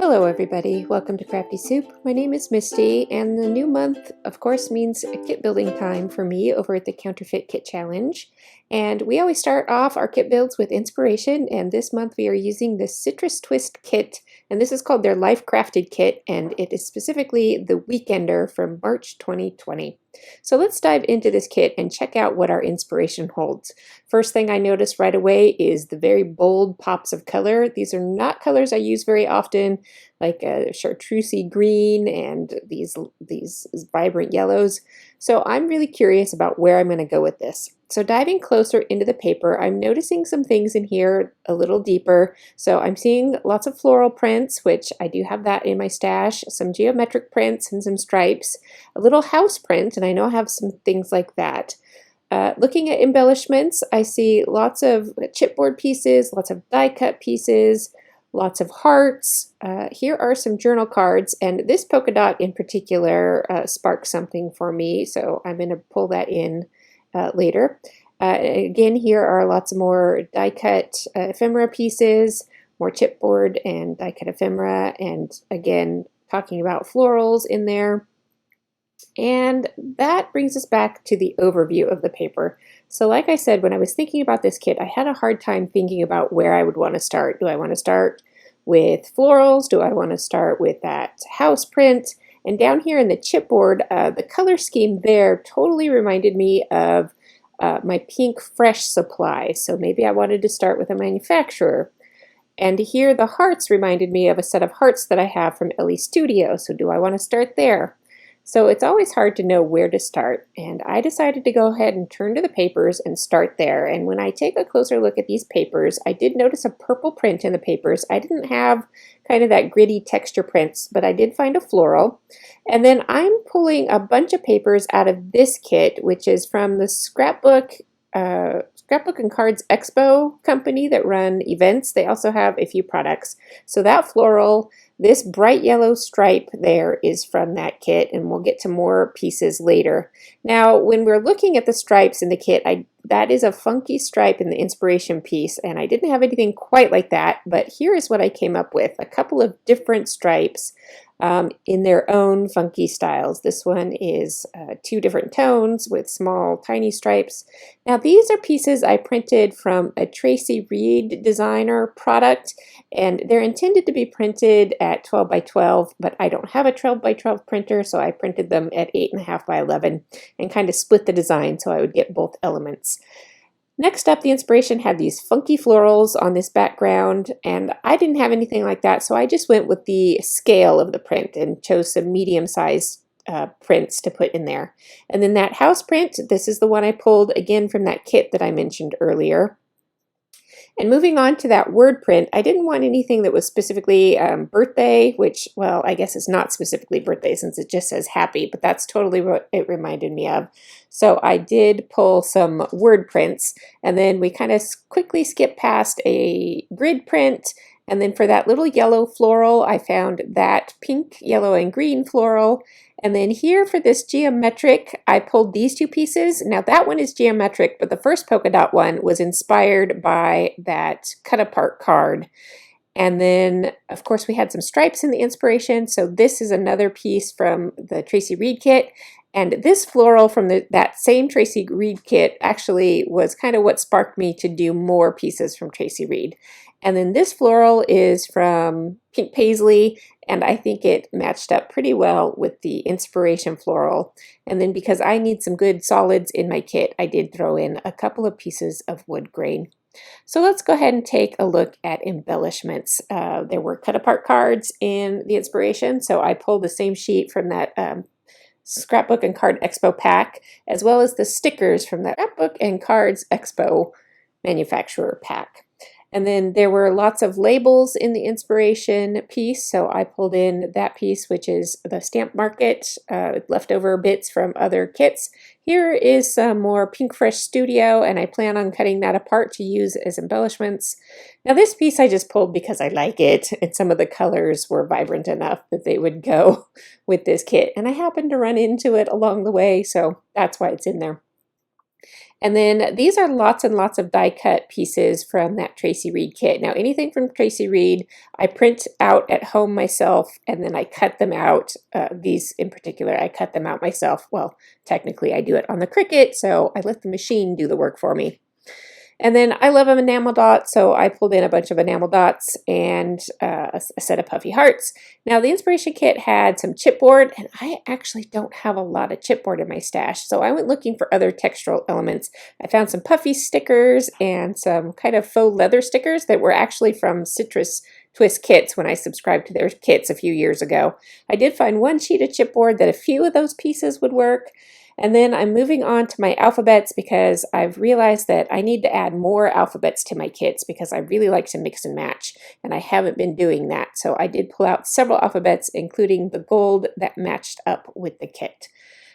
Hello everybody, welcome to Crafty Soup. My name is Misty, and the new month of course means a kit building time for me over at the Counterfeit Kit Challenge. And we always start off our kit builds with inspiration, and this month we are using the Citrus Twist kit, and this is called their Life Crafted kit, and it is specifically the Weekender from March 2020. So let's dive into this kit and check out what our inspiration holds. First thing I noticed right away is the very bold pops of color. These are not colors I use very often, like a chartreusey green and these vibrant yellows. So I'm really curious about where I'm going to go with this. So diving closer into the paper, I'm noticing some things in here a little deeper. So I'm seeing lots of floral prints, which I do have that in my stash, some geometric prints and some stripes, a little house print, and I know I have some things like that. Looking at embellishments, I see lots of chipboard pieces, lots of die cut pieces, lots of hearts. Here are some journal cards, and this polka dot in particular sparked something for me, so I'm going to pull that in later. Again, here are lots more die cut ephemera pieces, more chipboard and die cut ephemera, and again talking about florals in there. And that brings us back to the overview of the paper. So like I said, when I was thinking about this kit, I had a hard time thinking about where I would want to start. Do I want to start with florals? Do I want to start with that house print? And down here in the chipboard, the color scheme there totally reminded me of my pink fresh supply. So maybe I wanted to start with a manufacturer. And here the hearts reminded me of a set of hearts that I have from Ellie Studio. So do I want to start there? So it's always hard to know where to start, and I decided to go ahead and turn to the papers and start there. And when I take a closer look at these papers, I did notice a purple print in the papers. I didn't have kind of that gritty texture prints, but I did find a floral. And then I'm pulling a bunch of papers out of this kit, which is from the Scrapbook and Cards Expo company that run events. They also have a few products. So that floral, this bright yellow stripe there is from that kit, and we'll get to more pieces later. Now, when we're looking at the stripes in the kit, that is a funky stripe in the inspiration piece, and I didn't have anything quite like that, but here is what I came up with. A couple of different stripes in their own funky styles. This one is two different tones with small tiny stripes. Now these are pieces I printed from a Tracy Reed designer product, and they're intended to be printed at 12 by 12, but I don't have a 12 by 12 printer, so I printed them at 8.5 by 11 and kind of split the design so I would get both elements. Next up, the inspiration had these funky florals on this background, and I didn't have anything like that, so I just went with the scale of the print and chose some medium-sized prints to put in there. And then that house print, this is the one I pulled again from that kit that I mentioned earlier. And moving on to that word print, I didn't want anything that was specifically birthday, which, well, I guess it's not specifically birthday since it just says happy, but that's totally what it reminded me of. So I did pull some word prints, and then we kind of quickly skipped past a grid print. And then for that little yellow floral, I found that pink, yellow, and green floral. And then here for this geometric, I pulled these two pieces. Now that one is geometric, but the first polka dot one was inspired by that cut apart card. And then, of course, we had some stripes in the inspiration. So this is another piece from the Tracy Reed kit. And this floral from that same Tracy Reed kit actually was kind of what sparked me to do more pieces from Tracy Reed. And then this floral is from Pink Paisley, and I think it matched up pretty well with the inspiration floral. And then because I need some good solids in my kit, I did throw in a couple of pieces of wood grain. So let's go ahead and take a look at embellishments. There were cut apart cards in the inspiration, so I pulled the same sheet from that Scrapbook and Card Expo pack, as well as the stickers from the Scrapbook and Cards Expo manufacturer pack. And then there were lots of labels in the inspiration piece, so I pulled in that piece, which is the Stamp Market, leftover bits from other kits. Here is some more Pink Fresh Studio, and I plan on cutting that apart to use as embellishments. Now this piece I just pulled because I like it, and some of the colors were vibrant enough that they would go with this kit. And I happened to run into it along the way, so that's why it's in there. And then these are lots and lots of die cut pieces from that Tracy Reed kit. Now anything from Tracy Reed I print out at home myself, and then I cut them out. These in particular I cut them out myself. Well, technically I do it on the Cricut, so I let the machine do the work for me. And then I love enamel dots, so I pulled in a bunch of enamel dots and a set of puffy hearts. Now the inspiration kit had some chipboard, and I actually don't have a lot of chipboard in my stash, so I went looking for other textural elements. I found some puffy stickers and some kind of faux leather stickers that were actually from Citrus Twist Kits when I subscribed to their kits a few years ago. I did find one sheet of chipboard that a few of those pieces would work. And then I'm moving on to my alphabets because I've realized that I need to add more alphabets to my kits because I really like to mix and match, and I haven't been doing that. So I did pull out several alphabets, including the gold that matched up with the kit.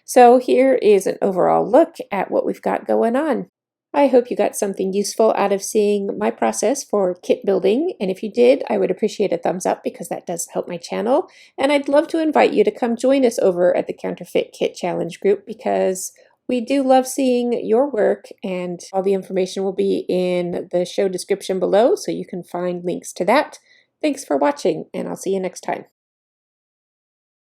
So here is an overall look at what we've got going on. I hope you got something useful out of seeing my process for kit building, and if you did, I would appreciate a thumbs up because that does help my channel, and I'd love to invite you to come join us over at the Counterfeit Kit Challenge group because we do love seeing your work, and all the information will be in the show description below so you can find links to that. Thanks for watching, and I'll see you next time.